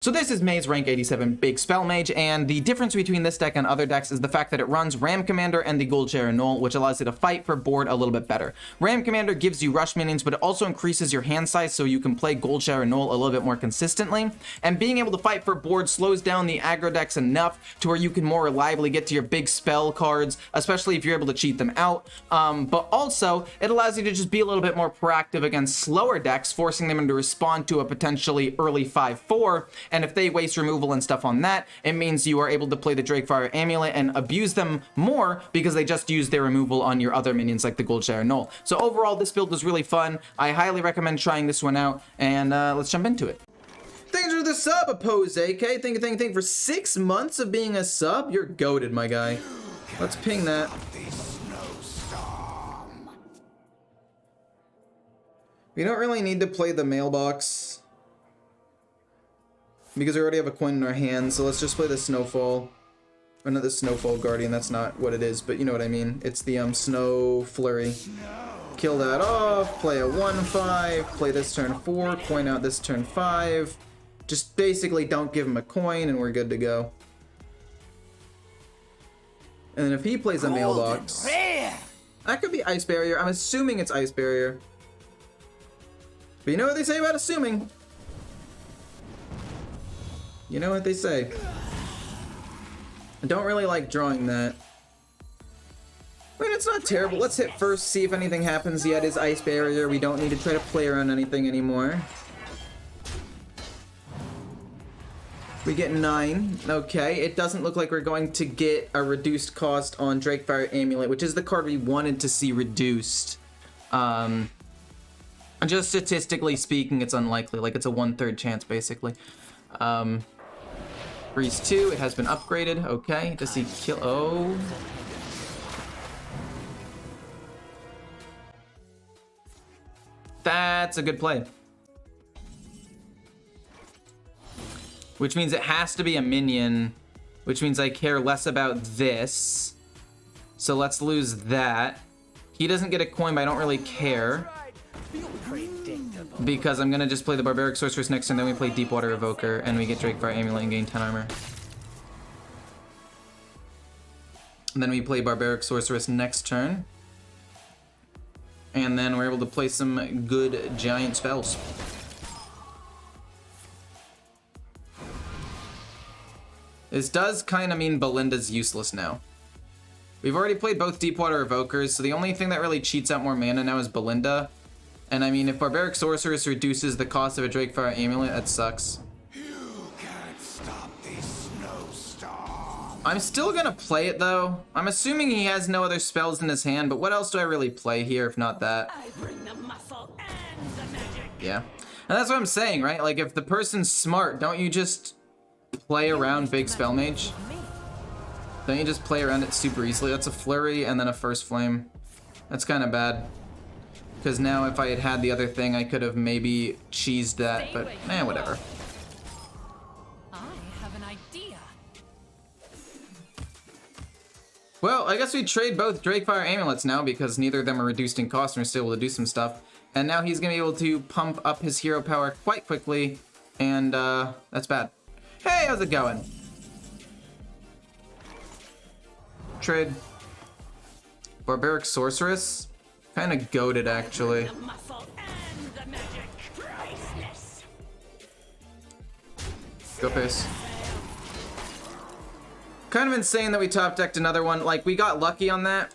So this is Mage's rank 87 Big Spell Mage, and the difference between this deck and other decks is the fact that it runs Ram Commander and the Gold Share Null, which allows you to fight for board a little bit better. Ram Commander gives you rush minions, but it also increases your hand size so you can play Gold Share Null a little bit more consistently, and being able to fight for board slows down the aggro decks enough to where you can more reliably get to your big spell cards, especially if you're able to cheat them out, but also it allows you to just be a little bit more proactive against slower decks, forcing them to respond to a potentially early 5/4, and if they waste removal and stuff on that, it means you are able to play the Drakefire Amulet and abuse them more because they just use their removal on your other minions like the Gold Share Null. So overall, this build was really fun. I highly recommend trying this one out, and let's jump into it. Thanks for the sub, Oppose AK. Thank you for 6 months of being a sub. You're goated, my guy. Let's ping that. We don't really need to play the mailbox because we already have a coin in our hand, so let's just play the Snowfall. Or not the Snowfall Guardian, that's not what it is, but you know what I mean. It's the Snow Flurry. Kill that off, play a 1/5, play this turn 4, coin out this turn 5. Just basically don't give him a coin and we're good to go. And then if he plays a mailbox, that could be Ice Barrier. I'm assuming it's Ice Barrier. But you know what they say about assuming. You know what they say. I don't really like drawing that. I mean, it's not terrible. Let's hit first, see if anything happens. Yeah, it is Ice Barrier. We don't need to try to play around anything anymore. We get 9. Okay, it doesn't look like we're going to get a reduced cost on Drakefire Amulet, which is the card we wanted to see reduced. Just statistically speaking, it's unlikely. Like, it's a 1/3 chance, basically. Priest 2, it has been upgraded. Okay, does he kill? Oh. That's a good play. Which means it has to be a minion, which means I care less about this. So let's lose that. He doesn't get a coin, but I don't really care, because I'm gonna just play the Barbaric Sorceress next, and then we play Deepwater Evoker, and we get Drakefire Amulet and gain 10 armor. And then we play Barbaric Sorceress next turn, and then we're able to play some good giant spells. This does kind of mean Belinda's useless now. We've already played both Deepwater Evokers, so the only thing that really cheats out more mana now is Belinda. And I mean, if Barbaric Sorceress reduces the cost of a Drakefire Amulet, that sucks. You can't stop this snowstorm. I'm still gonna play it though. I'm assuming he has no other spells in his hand, but what else do I really play here if not that? I bring the muscle and the magic. Yeah. And that's what I'm saying, right? Like, if the person's smart, don't you just play around Big Spell Mage? Don't you just play around it super easily? That's a Flurry and then a First Flame. That's kind of bad. Because now if I had had the other thing, I could have maybe cheesed that, but whatever. I have an idea. Well, I guess we trade both Drakefire Amulets now because neither of them are reduced in cost and we're still able to do some stuff. And now he's going to be able to pump up his hero power quite quickly, and that's bad. Hey, how's it going? Trade. Barbaric Sorceress. Kind of goated, actually. The muscle and the magic. Priceless. Go face. Kind of insane that we top decked another one. Like, we got lucky on that.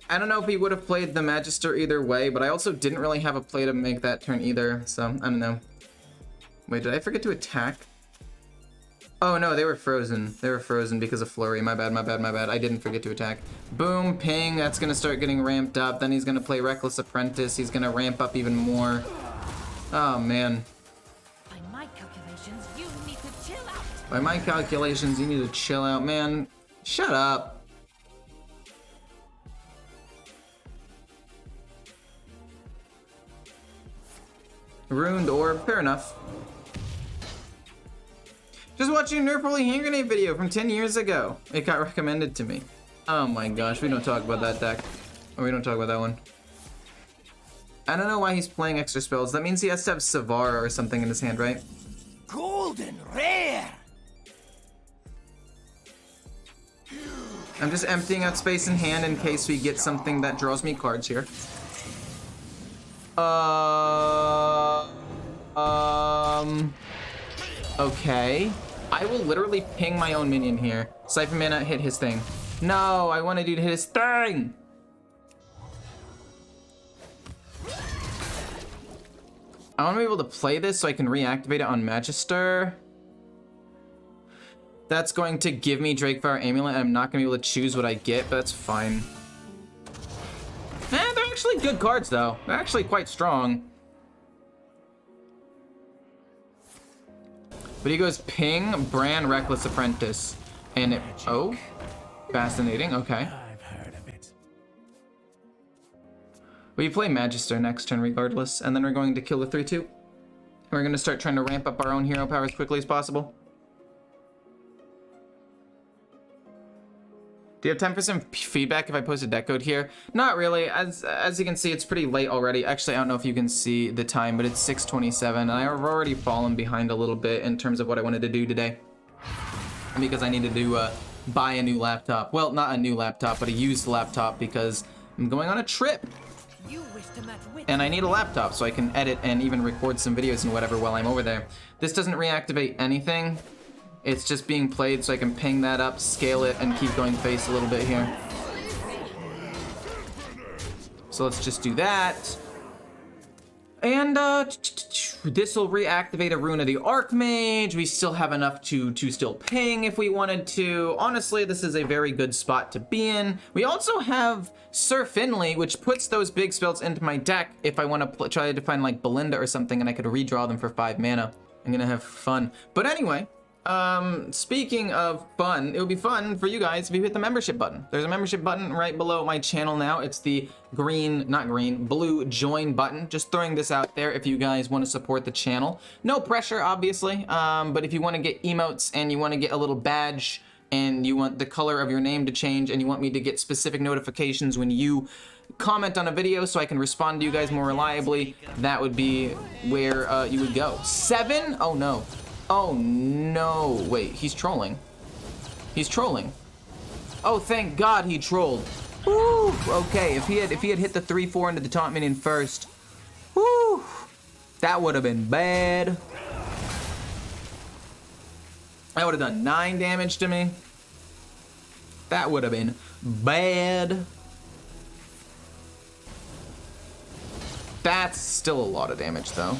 I don't know if he would have played the Magister either way, but I also didn't really have a play to make that turn either, so I don't know. Wait, did I forget to attack? Oh no, they were frozen. They were frozen because of Flurry. My bad. I didn't forget to attack. Boom, ping, that's gonna start getting ramped up. Then he's gonna play Reckless Apprentice. He's gonna ramp up even more. Oh man. By my calculations, you need to chill out. By my calculations, you need to chill out, man. Shut up. Ruined Orb, fair enough. Just watching a Nerf Holy Hand Grenade video from 10 years ago. It got recommended to me. Oh my gosh, we don't talk about that deck. Or we don't talk about that one. I don't know why he's playing extra spells. That means he has to have Savara or something in his hand, right? Golden rare. I'm just emptying out space in hand in case we get something that draws me cards here. Okay. I will literally ping my own minion here. Siphon Mana, hit his thing. No, I wanted you to hit his thing! I want to be able to play this so I can reactivate it on Magister. That's going to give me Drakefire Amulet. I'm not going to be able to choose what I get, but that's fine. They're actually good cards, though. They're actually quite strong. But he goes Ping, Bran, Reckless Apprentice. And it... Oh. Fascinating. Okay. I've heard of it. We play Magister next turn regardless. And then we're going to kill the 3-2. We're going to start trying to ramp up our own hero power as quickly as possible. Do you have time for some feedback if I post a deck code here? Not really. As you can see, it's pretty late already. Actually, I don't know if you can see the time, but it's 6:27, and I've already fallen behind a little bit in terms of what I wanted to do today. Because I needed to buy a new laptop. Well, not a new laptop, but a used laptop because I'm going on a trip. You wish to match wit. And I need a laptop so I can edit and even record some videos and whatever while I'm over there. This doesn't reactivate anything. It's just being played so I can ping that up, scale it, and keep going face a little bit here. So let's just do that. And this will reactivate a Rune of the Archmage. We still have enough to still ping if we wanted to. Honestly, this is a very good spot to be in. We also have Sir Finley, which puts those big spells into my deck if I want to try to find like Belinda or something, and I could redraw them for 5 mana. I'm gonna have fun. But anyway, speaking of fun, it would be fun for you guys if you hit the membership button. There's a membership button right below my channel now. It's the blue join button. Just throwing this out there if you guys want to support the channel. No pressure, obviously, but if you want to get emotes and you want to get a little badge and you want the color of your name to change and you want me to get specific notifications when you comment on a video so I can respond to you guys more reliably, that would be where you would go. 7? Oh no. Oh no, wait, he's trolling. He's trolling. Oh, thank God he trolled. Woo, okay, if he had hit the 3-4 into the taunt minion first, woo, that would have been bad. That would have done 9 damage to me. That would have been bad. That's still a lot of damage though.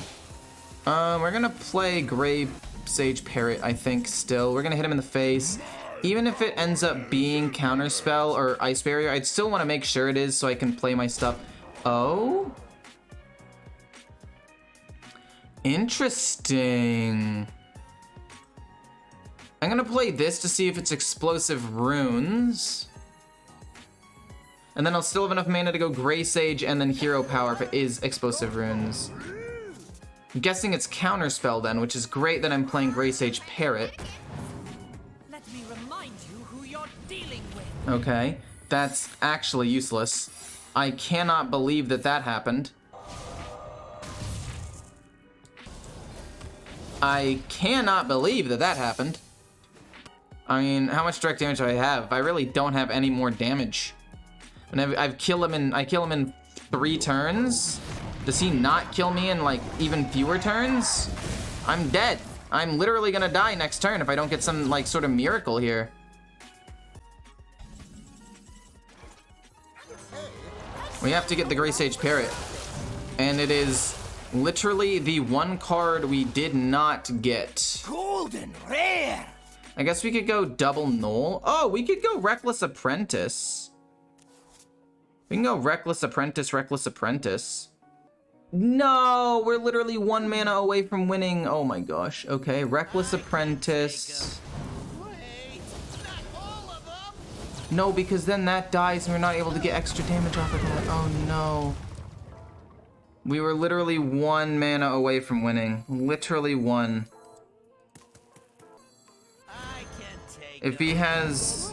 We're gonna play Grey Sage Parrot, I think, still. We're gonna hit him in the face. Even if it ends up being Counterspell or Ice Barrier, I'd still want to make sure it is so I can play my stuff. Oh? Interesting. I'm gonna play this to see if it's Explosive Runes. And then I'll still have enough mana to go Grey Sage and then Hero Power if it is Explosive Runes. I'm guessing it's Counterspell then, which is great that I'm playing Grey Sage Parrot. Let me remind you who you're dealing with. Okay, that's actually useless. I cannot believe that that happened. I cannot believe that that happened. I mean, how much direct damage do I have? I really don't have any more damage. And I kill him in 3 turns. Does he not kill me in like even fewer turns? I'm dead. I'm literally gonna die next turn if I don't get some like sort of miracle here. We have to get the Grey Sage Parrot. And it is literally the one card we did not get. Golden rare. I guess we could go double null. Oh, we could go Reckless Apprentice. We can go Reckless Apprentice, Reckless Apprentice. No, we're literally 1 mana away from winning. Oh my gosh. Okay, Reckless Apprentice. Wait, not all of them. No, because then that dies and we're not able to get extra damage off of that. Oh no. We were literally 1 mana away from winning. Literally 1. I can take If he has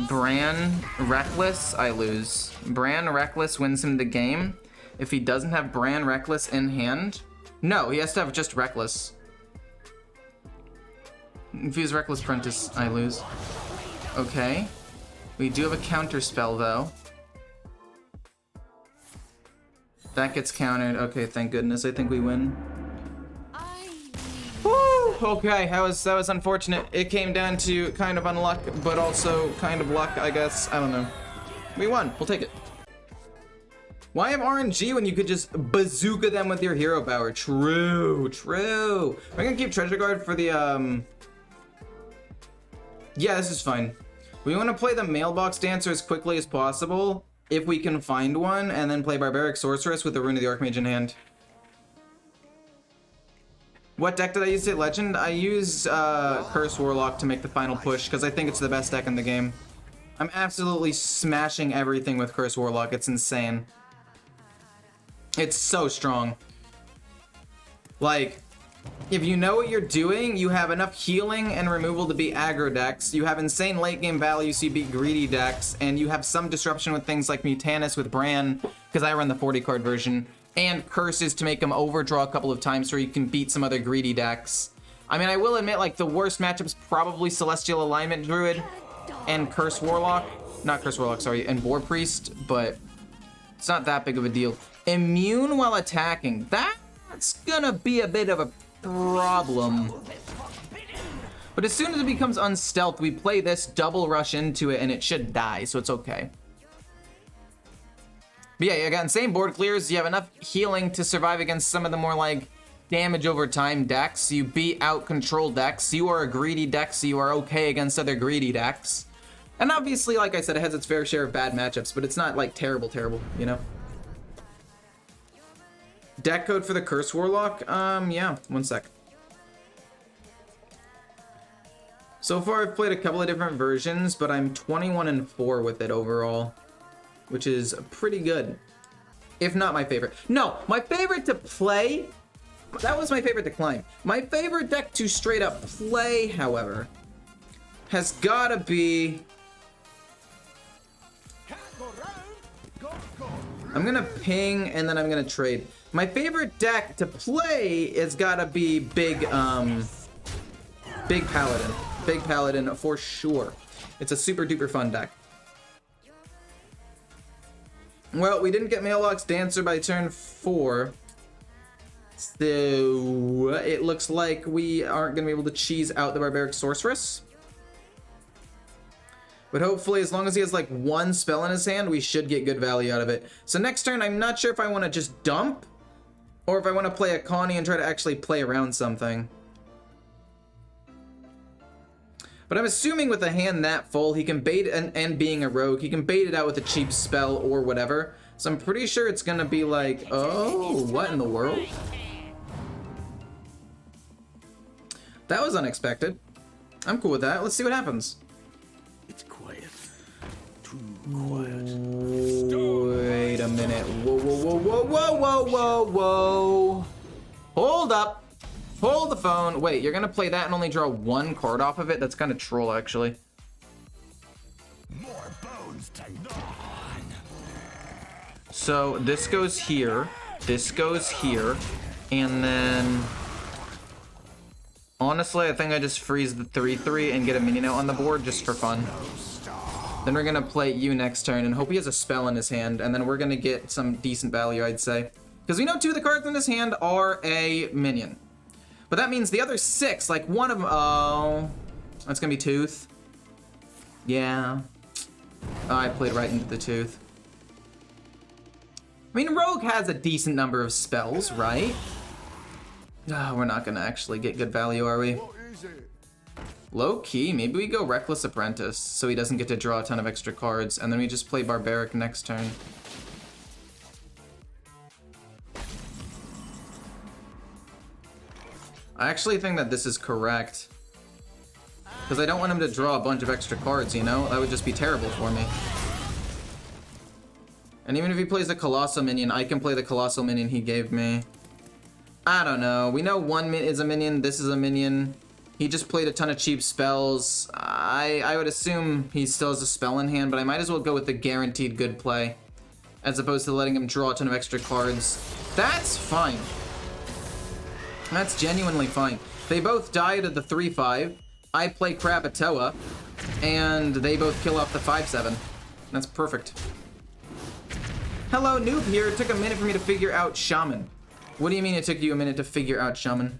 Bran Reckless, I lose. Bran Reckless wins him the game. If he doesn't have Bran Reckless in hand, No, he has to have just Reckless. Infuse Reckless Prentice, I lose. Okay. We do have a counter spell though. That gets countered. Okay, thank goodness. I think we win. Woo! Okay, that was unfortunate. It came down to kind of unluck, but also kind of luck, I guess. I don't know. We won. We'll take it. Why have RNG when you could just bazooka them with your hero power? True, true. I'm gonna keep Treasure Guard for the, Yeah, this is fine. We want to play the Mailbox Dancer as quickly as possible, if we can find one, and then play Barbaric Sorceress with the Rune of the Archmage in hand. What deck did I use at Legend? I used Curse Warlock to make the final push, because I think it's the best deck in the game. I'm absolutely smashing everything with Curse Warlock. It's insane. It's so strong. Like, if you know what you're doing, you have enough healing and removal to beat aggro decks, you have insane late game value so you beat greedy decks, and you have some disruption with things like Mutanus with Bran, because I run the 40 card version, and curses to make them overdraw a couple of times so you can beat some other greedy decks. I mean, I will admit, like, the worst matchup's probably Celestial Alignment Druid and Curse Warlock. Not Curse Warlock, sorry, and War Priest, but it's not that big of a deal. Immune while attacking. That's gonna be a bit of a problem. But as soon as it becomes unstealth, we play this, double rush into it, and it should die, so it's okay. But yeah, you got insane board clears. You have enough healing to survive against some of the more, like, damage over time decks. You beat out control decks. You are a greedy deck, so you are okay against other greedy decks. And obviously, like I said, it has its fair share of bad matchups, but it's not, like, terrible, you know? Deck code for the Curse Warlock? Yeah, one sec. So far, I've played a couple of different versions, but I'm 21-4 with it overall, which is pretty good. If not my favorite. No, my favorite to play, that was my favorite to climb. My favorite deck to straight up play, however, has gotta be... I'm gonna ping and then I'm gonna trade. My favorite deck to play has gotta be Big Paladin. Big Paladin for sure. It's a super duper fun deck. Well, we didn't get Mailbox Dancer by turn 4. So it looks like we aren't gonna be able to cheese out the Barbaric Sorceress. But hopefully, as long as he has like one spell in his hand, we should get good value out of it. So next turn, I'm not sure if I want to just dump, or if I want to play a Connie and try to actually play around something. But I'm assuming with a hand that full, he can bait it, and being a rogue, he can bait it out with a cheap spell or whatever. So I'm pretty sure it's gonna be like, oh, what in the world? That was unexpected. I'm cool with that. Let's see what happens. It's quiet. Too quiet. Wait a minute. Whoa, whoa, whoa, whoa, whoa, whoa, whoa, whoa. Hold up. Hold the phone. Wait, you're gonna play that and only draw one card off of it? That's kind of troll, actually. More bones to gnaw on. So this goes here. This goes here. And then... honestly, I think I just freeze the 3/3 and get a minion out on the board just for fun. Then we're gonna play you next turn and hope he has a spell in his hand, and then we're gonna get some decent value, I'd say. Because we know 2 of the cards in his hand are a minion. But that means the other 6, like one of them, oh, that's gonna be Tooth. Yeah. Oh, I played right into the Tooth. I mean, Rogue has a decent number of spells, right? Oh, we're not gonna actually get good value, are we? Low key, maybe we go Reckless Apprentice so he doesn't get to draw a ton of extra cards, and then we just play Barbaric next turn. I actually think that this is correct. Because I don't want him to draw a bunch of extra cards, you know? That would just be terrible for me. And even if he plays a Colossal Minion, I can play the Colossal Minion he gave me. I don't know. We know one is a minion, this is a minion. He just played a ton of cheap spells. I would assume he still has a spell in hand, but I might as well go with the guaranteed good play, as opposed to letting him draw a ton of extra cards. That's fine. That's genuinely fine. They both died at the 3-5. I play Krakatoa, and they both kill off the 5-7. That's perfect. Hello, noob here. It took a minute for me to figure out Shaman. What do you mean it took you a minute to figure out Shaman?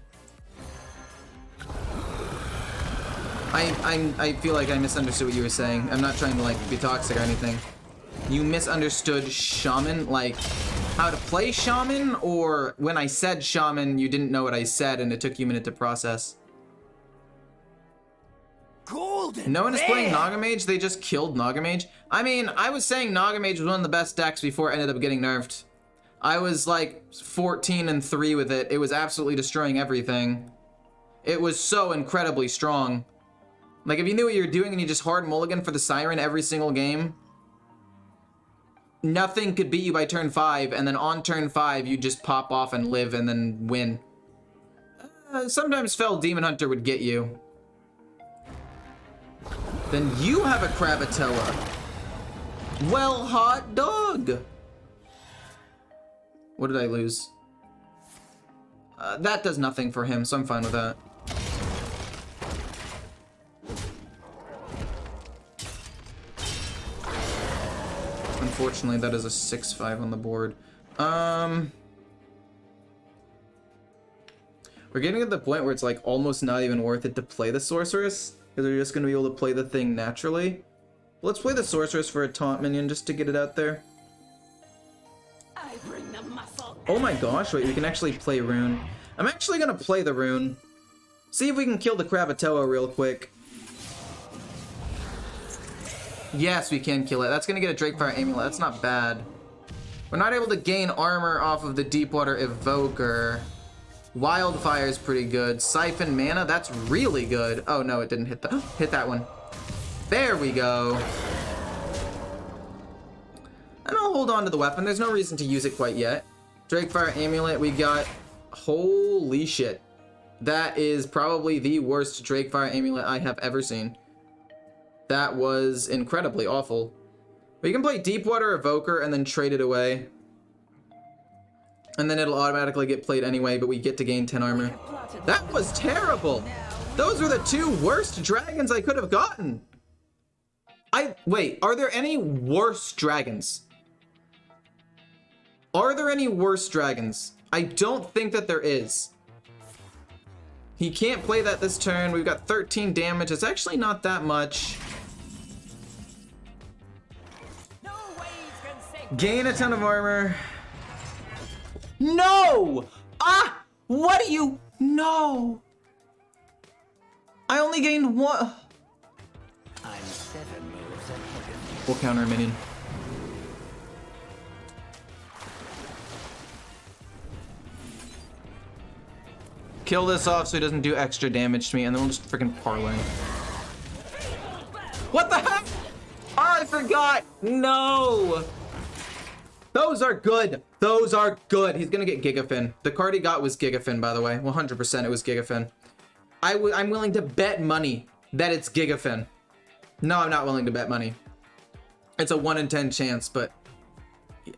I feel like I misunderstood what you were saying. I'm not trying to, like, be toxic or anything. You misunderstood Shaman? Like, how to play Shaman? Or when I said Shaman, you didn't know what I said and it took you a minute to process? Golden No one is playing Nagamage, they just killed Nagamage. I mean, I was saying Nagamage was one of the best decks before it ended up getting nerfed. I was like 14-3 with it. It was absolutely destroying everything. It was so incredibly strong. Like, if you knew what you were doing and you just hard mulligan for the Siren every single game, nothing could beat you by turn 5, and then on turn 5, you just pop off and live and then win. Sometimes Fell Demon Hunter would get you. Then you have a Krakatoa. Well, hot dog. What did I lose? That does nothing for him, so I'm fine with that. Unfortunately, that is a 6-5 on the board. We're getting to the point where it's like almost not even worth it to play the Sorceress, because we're just going to be able to play the thing naturally. Let's play the Sorceress for a taunt minion just to get it out there. I bring the muscle. Oh my gosh, wait, we can actually play Rune. I'm actually going to play the Rune. See if we can kill the Krakatoa real quick. Yes, we can kill it. That's going to get a Drakefire Amulet. That's not bad. We're not able to gain armor off of the Deepwater Evoker. Wildfire is pretty good. Siphon Mana, that's really good. Oh no, it didn't hit hit that one. There we go. And I'll hold on to the weapon. There's no reason to use it quite yet. Drakefire Amulet, we got... Holy shit. That is probably the worst Drakefire Amulet I have ever seen. That was incredibly awful. We can play Deepwater Evoker and then trade it away. And then it'll automatically get played anyway, but we get to gain 10 armor. That was terrible! Those were the two worst dragons I could have gotten! Wait, are there any worse dragons? Are there any worse dragons? I don't think that there is. He can't play that this turn. We've got 13 damage. It's actually not that much. Gain a ton of armor. No! Ah! What do you... No! I only gained one... I'm 7 moves ahead of you. We'll counter a minion. Kill this off so he doesn't do extra damage to me, and then we'll just freaking parlay. What the heck? Oh, I forgot! No! Those are good. Those are good. He's gonna get Gigafin. The card he got was Gigafin, by the way. 100% it was Gigafin. I'm willing to bet money that it's Gigafin. No, I'm not willing to bet money. It's a 1 in 10 chance, but...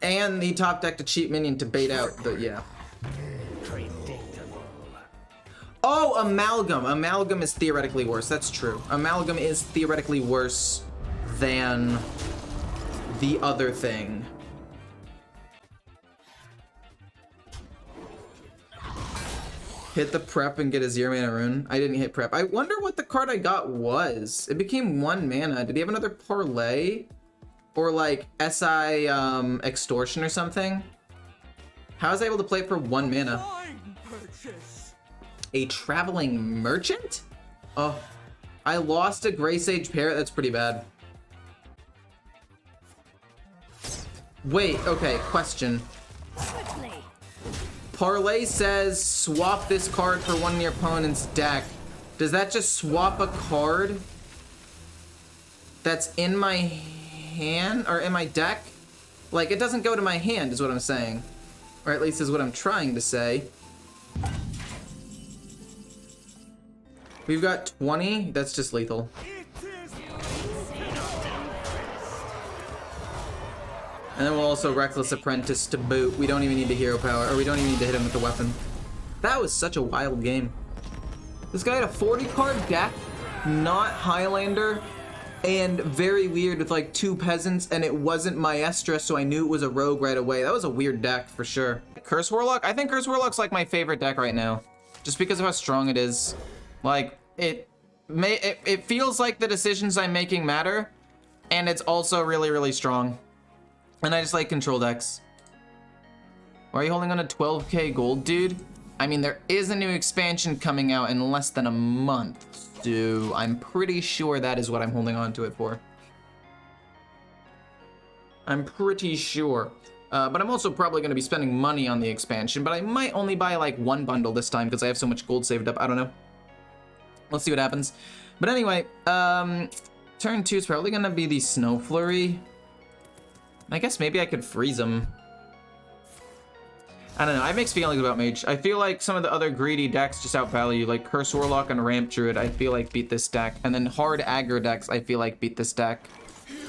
And he top decked a cheap minion to bait out, but yeah. Oh, Amalgam. Amalgam is theoretically worse. That's true. Amalgam is theoretically worse than the other thing. Hit the prep and get a 0 mana rune. I didn't hit prep. I wonder what the card I got was. It became 1 mana. Did he have another parlay? Or like SI extortion or something? How was I able to play it for 1 mana? A traveling merchant? Oh, I lost a Grey Sage Parrot. That's pretty bad. Wait, okay, question. Parlay says swap this card for one in your opponent's deck. Does that just swap a card that's in my hand or in my deck? Like, it doesn't go to my hand is what I'm saying. Or at least is what I'm trying to say. We've got 20. That's just lethal. And then we'll also Reckless Apprentice to boot. We don't even need the hero power, or we don't even need to hit him with the weapon. That was such a wild game. This guy had a 40 card deck, not Highlander, and very weird with like 2 peasants, and it wasn't Maestra, so I knew it was a rogue right away. That was a weird deck for sure. Curse Warlock? I think Curse Warlock's like my favorite deck right now, just because of how strong it is. Like, it feels like the decisions I'm making matter, and it's also really, really strong. And I just like control decks. Why are you holding on to 12k gold, dude? I mean, there is a new expansion coming out in less than a month, so I'm pretty sure that is what I'm holding on to it for. I'm pretty sure. But I'm also probably going to be spending money on the expansion, but I might only buy like 1 bundle this time because I have so much gold saved up. I don't know. Let's see what happens. But anyway, turn 2 is probably going to be the Snow Flurry. I guess maybe I could freeze him. I don't know, I have mixed feelings about Mage. I feel like some of the other greedy decks just outvalue, like Curse Warlock and Ramp Druid, I feel like beat this deck. And then hard aggro decks, I feel like beat this deck.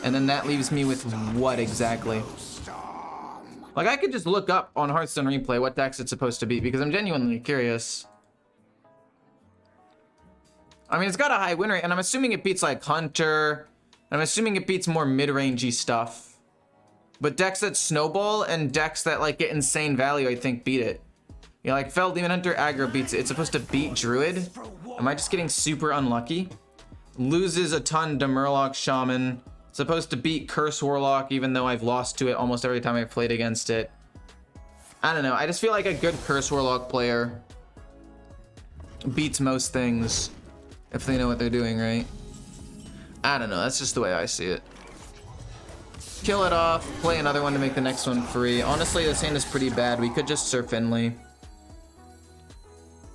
And then that leaves me with what exactly? Like, I could just look up on Hearthstone Replay what decks it's supposed to beat, because I'm genuinely curious. I mean, it's got a high win rate, and I'm assuming it beats, like, Hunter. I'm assuming it beats more mid-rangey stuff. But decks that snowball and decks that, like, get insane value, I think, beat it. You know, like, Fell Demon Hunter aggro beats it. It's supposed to beat Druid. Am I just getting super unlucky? Loses a ton to Murloc Shaman. Supposed to beat Curse Warlock, even though I've lost to it almost every time I've played against it. I don't know. I just feel like a good Curse Warlock player beats most things if they know what they're doing, right? I don't know. That's just the way I see it. Kill it off, play another one to make the next one free. Honestly, this hand is pretty bad. We could just Sir Finley.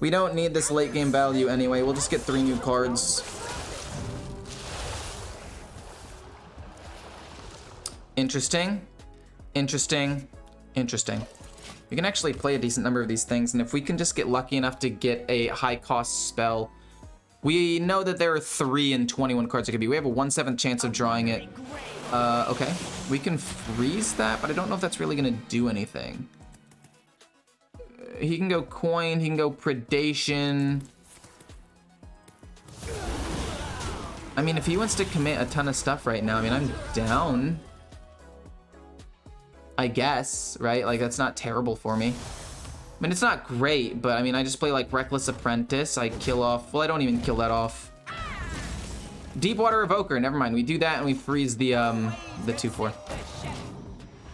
We don't need this late game value anyway. We'll just get 3 new cards. Interesting. Interesting. Interesting. We can actually play a decent number of these things, and if we can just get lucky enough to get a high cost spell, we know that there are 3 in 21 cards it could be. We have a 1/7 chance of drawing it. Okay. We can freeze that, but I don't know if that's really gonna do anything. He can go coin, he can go predation. I mean, if he wants to commit a ton of stuff right now, I mean, I'm down. I guess, right? Like, that's not terrible for me. I mean, it's not great, but I mean, I just play like Reckless Apprentice. I kill off, well, I don't even kill that off. Deepwater Evoker, never mind. We do that and we freeze the 2/4.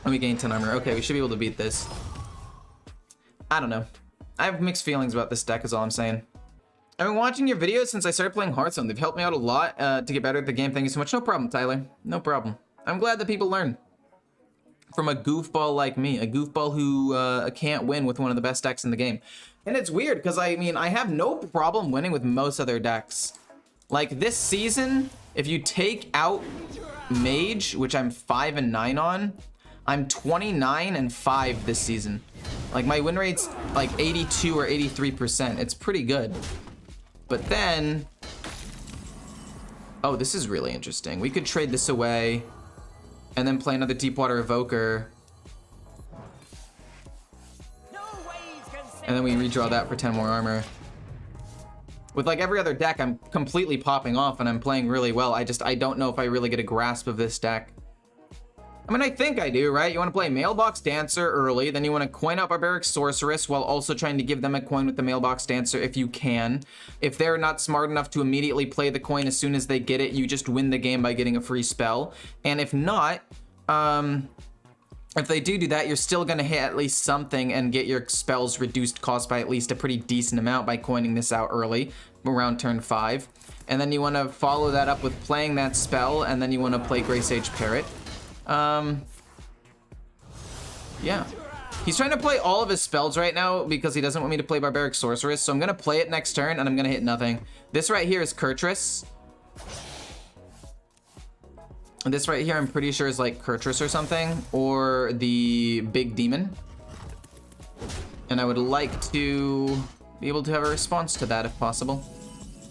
And we gain 10 armor. Okay, we should be able to beat this. I don't know. I have mixed feelings about this deck is all I'm saying. I've been watching your videos since I started playing Hearthstone. They've helped me out a lot to get better at the game. Thank you so much. No problem, Tyler. No problem. I'm glad that people learn from a goofball like me, a goofball who can't win with one of the best decks in the game. And it's weird because I mean, I have no problem winning with most other decks. Like this season, if you take out Mage, which I'm 5 and 9 on, I'm 29 and 5 this season. Like my win rate's like 82 or 83%. It's pretty good. But then, oh, this is really interesting. We could trade this away and then play another Deepwater Evoker. And then we redraw that for 10 more armor. With like every other deck, I'm completely popping off and I'm playing really well. I don't know if I really get a grasp of this deck. I mean, I think I do, right? You want to play Mailbox Dancer early, then you want to coin out Barbaric Sorceress while also trying to give them a coin with the Mailbox Dancer if you can. If they're not smart enough to immediately play the coin as soon as they get it, you just win the game by getting a free spell. And if not, if they do that, you're still going to hit at least something and get your spells reduced cost by at least a pretty decent amount by coining this out early, around turn 5. And then you want to follow that up with playing that spell, and then you want to play Grey Sage Parrot. Yeah. He's trying to play all of his spells right now because he doesn't want me to play Barbaric Sorceress, so I'm going to play it next turn, and I'm going to hit nothing. This right here is Kurtrus. And this right here, I'm pretty sure is like Kurtrus or something, or the Big Demon. And I would like to be able to have a response to that if possible.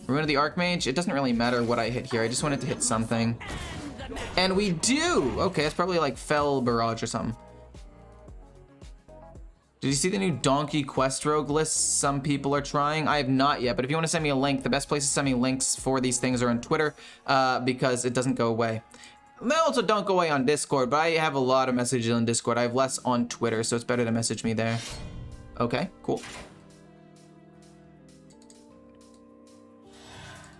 Ruin of the Archmage, it doesn't really matter what I hit here, I just wanted to hit something. And we do! Okay, it's probably like Fell Barrage or something. Did you see the new Donkey Quest Rogue list some people are trying? I have not yet, but if you want to send me a link, the best place to send me links for these things are on Twitter, because it doesn't go away. They also don't go away on Discord, but I have a lot of messages on Discord. I have less on Twitter, so it's better to message me there. Okay, cool.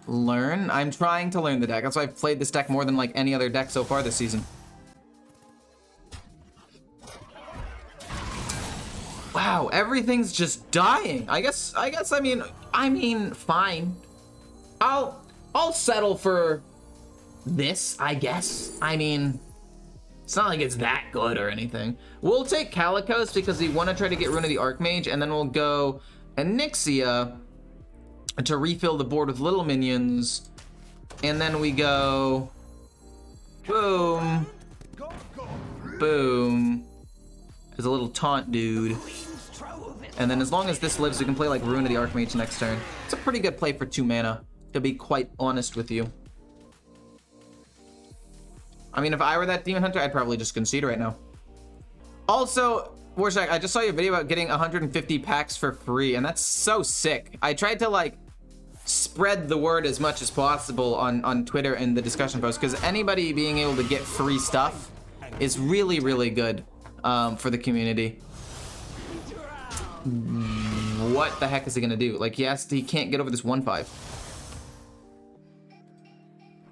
Learn. I'm trying to learn the deck. That's why I've played this deck more than like any other deck so far this season. Wow, everything's just dying. I mean, fine. I'll settle for this, I guess. I mean, it's not like it's that good or anything. We'll take Calicos because we want to try to get Rune of the Archmage, and then we'll go Onyxia to refill the board with little minions, and then we go boom, boom. There's a little taunt dude. And then as long as this lives, we can play like Rune of the Archmage next turn. It's a pretty good play for 2 mana, to be quite honest with you. I mean, if I were that Demon Hunter, I'd probably just concede right now. Also, Warshack, I just saw your video about getting 150 packs for free, and that's so sick. I tried to like spread the word as much as possible on Twitter and the discussion post, because anybody being able to get free stuff is really, really good. For the community. What the heck is he gonna do? Like, he can't get over this 1/5.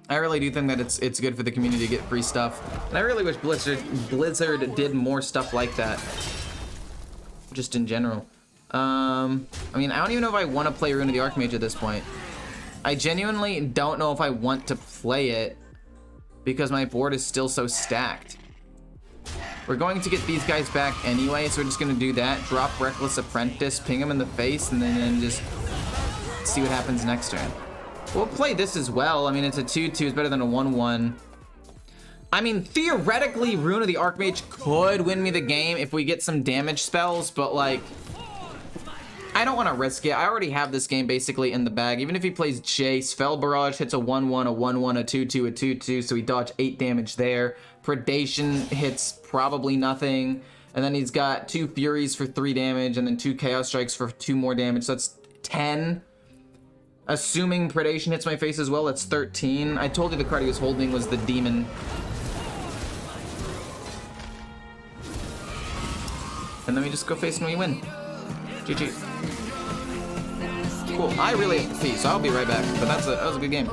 I really do think that it's good for the community to get free stuff, and I really wish Blizzard did more stuff like that. Just in general. I mean, I don't even know if I want to play Rune of the Archmage at this point. I genuinely don't know if I want to play it because my board is still so stacked. We're going to get these guys back anyway, so we're just going to do that. Drop Reckless Apprentice, ping him in the face, and then just see what happens next turn. We'll play this as well. I mean, it's a 2/2. It's better than a 1/1. I mean, theoretically, Rune of the Archmage could win me the game if we get some damage spells, but, like, I don't want to risk it. I already have this game basically in the bag. Even if he plays Jace, Fell Barrage hits a 1/1, a 1/1, a 2/2, a 2/2, so we dodge 8 damage there. Predation hits probably nothing. And then he's got 2 Furies for 3 damage, and then 2 Chaos Strikes for 2 more damage, so that's 10. Assuming Predation hits my face as well, that's 13. I told you the card he was holding was the Demon. And then we just go face and we win. GG. Cool. I really have to pee, so I'll be right back. But that was a good game.